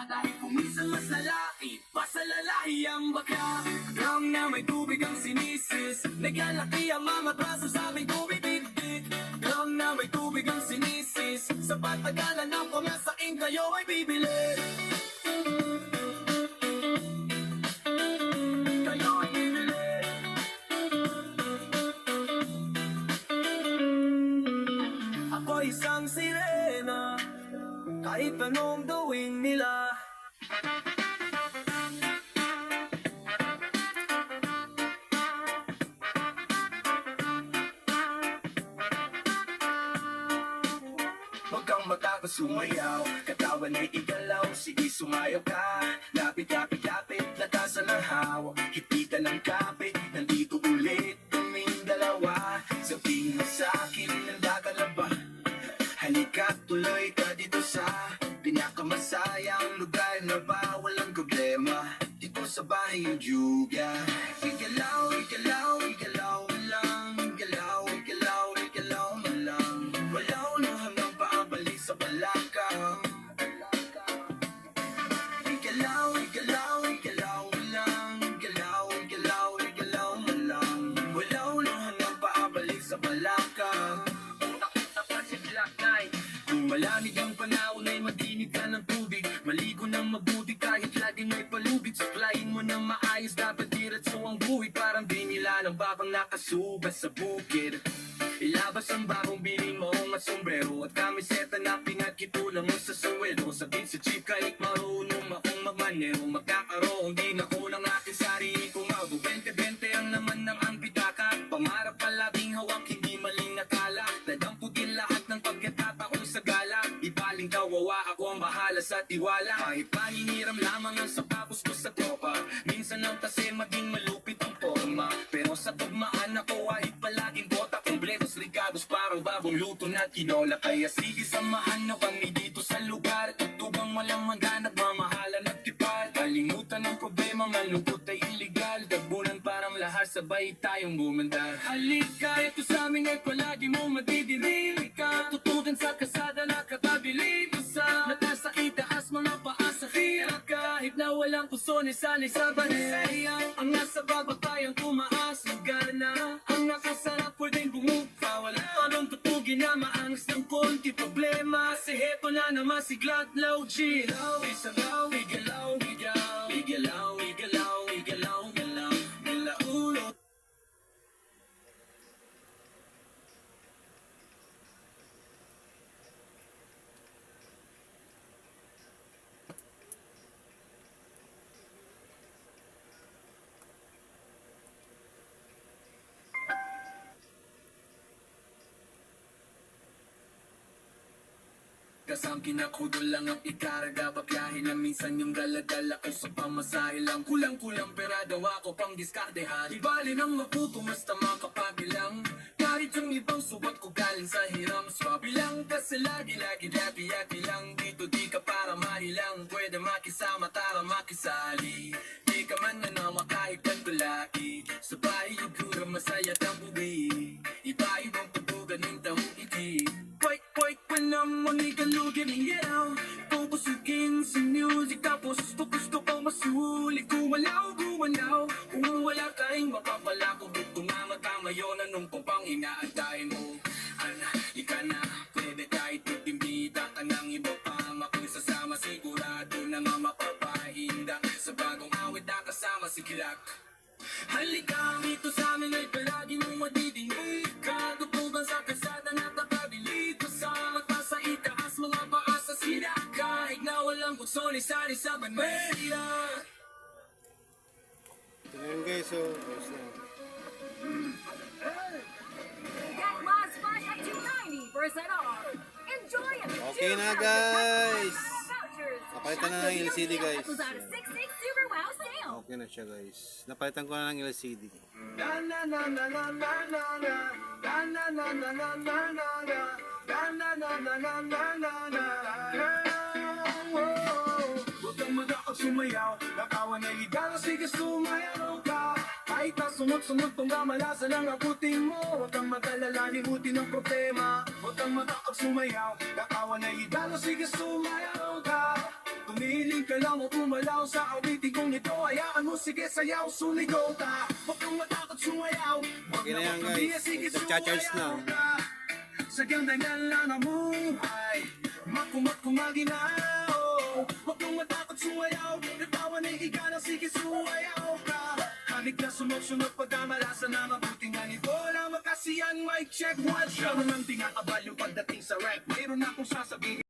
Dahil kuminsan mas lalaki pa sa lalaki ang baka. Drum na may tubig ang sinisis, naglalaki ang mamatraso sa aking tubig bit-bit. Drum na may tubig ang sinisis, sa patagalan ng pamasain kayo ay bibili. Kayo ay bibili. Ako isang sirena, kahit anong gawin nila. Huwag kang magkakasumayaw, katawan ay igalaw, sige sumayaw ka. Lapit, lapit, lapit, lakasan ng hawak, hipitan ng kapit, nandito ulit kaming dalawa. Sabihin mo sa'kin, nanda ka na ba? Halika, tuloy ka dito sa pinakamasayang lugar na ba walang problema. Dito sa bahay yung juga. Igalaw, igalaw, igalaw mo lang. Igalaw, igalaw, igalaw mo lang. Walaw na hanggang paabalik sa balakang. Igalaw, igalaw, igalaw mo lang. Igalaw, igalaw, igalaw mo lang. Walaw na hanggang paabalik sa balakang. Kung malamig ang panahon ay magdinig ka ng tubig, maligo ng mabuti kahit laging may palubig. Suklayin mo ng maayos, dapat diretso ang buhay. Parang di nila ng babang nakasuba sa bukid. Ilabas ang bagong bilin mo at sombrero at kamiseta na pinagkitulang mo sa suwelo. Sabihin sa jeep kahit marunong akong magmanero, magkakaroon din ako ng aking sarili kung ako 20-20 ang laman ng ang pitaka. Pangarap palaging hawak, hindi maling nakala. Nadamputin lahat ng pagkatataon sa gala. Ibaling kawawa, ako ang bahala sa tiwala. Kahit paniniram lamang ang sapapos ko sa tropa. Minsan ang tase maging malupit ang forma, pero sa tugmaan ako ay palaging bota. Kompletos ricados parang babong luto na tinola. Kaya sige samahan na kami dito sa lugar. Tutubang walang maghanap, mamahalan at tipal. Kalimutan ang problema, malungkot ay illegal. Dabunan parang lahat, sabay tayong bumandar. Halika, ito sa amin ay palagi mo madidinig ka. Tutugan sa kasada na katabili ko sa mata sa itaas, mga paa sa hirap. Kahit na walang puso ni sanay sa banayang, ang nasa baba tayong tumaas ng gana. Ang nakasarap pwedeng bumuka, wala anong tutugin na maangas ng konti problema. Si heto na naman si Glad Low G. Isang law, igalaw, igalaw, igalaw, igalaw, igalaw, igalaw, igalaw. Kasamkin ako doon lang ang ikarga, papiyahin na minsan yung dala-dala ko sa pamasahe lang. Kulang-kulang pera daw ako pang diskartehan. Di bali nang maputo, basta makapagilang. Kahit yung ibang subat ko galing sa hiram, swabe lang kasi lagi-lagi happy-happy lang. Dito di ka para mahilang, pwede makisama tara makisali. Di ka man na naman kahit pantulaki, sa bahay yung gura masaya tambubi. Iba-ibang tubugan ng tamong iti. Wait, naman ikalugin ng yelaw. Pupusugin sa music, tapos gusto ko masuli. Gumalaw, kung wala tayong mapapala ko, kung nga magkamayon, anong pang inaantayin mo? Ana, ika na, pwede kahit titimbita ka ng iba pa. Makinsasama, sigurado na nga mapapahinda. Sa bagong awit na kasama si Kilak. Halika, dito sa amin ay palagi mong madidinig ka. Tutugan sa kasada na takabili ko sa mata sa itaas, mga paa sa sila. Kahit na walang bukso ni sari sa bandera. Ito na yun guys, so guys na. Get Last Flash at 290% off. Enjoy it. Okay na guys. Napalitan na ng LCD guys. At Lazada 66 Super Wow Sale. Okay na siya guys. Napalitan ko na ng LCD. Huwag kang magkakasumayaw, nakawan na higala, sige sumayaw ka. Kahit na sunod-sunod pang gamalasan ang abutin mo, huwag kang mag-alala, limutin ang problema. Huwag kang magkakasumayaw, nakawan na higala, sige sumayaw ka. Tumiling ka ka lang mo umalaw sa awitin kong ito. Hayaan mo, sige sayaw, suligaw ka. Huwag kang matakot sumayaw. Huwag Okay na yan, huwag guys. sige Nagcha-charge na. sumayaw ka. Sa ganyan lang ang buhay, makumat kumaginaw. Huwag kang matakot sumayaw, natawan ay igana, sige sumayaw ka. Halig na sunod-sunod pagkamalasan na mabuting ganito na makasiyan, mic check, one shot. Ang tinakabal yung pagdating sa rap, mayroon akong sasabihin.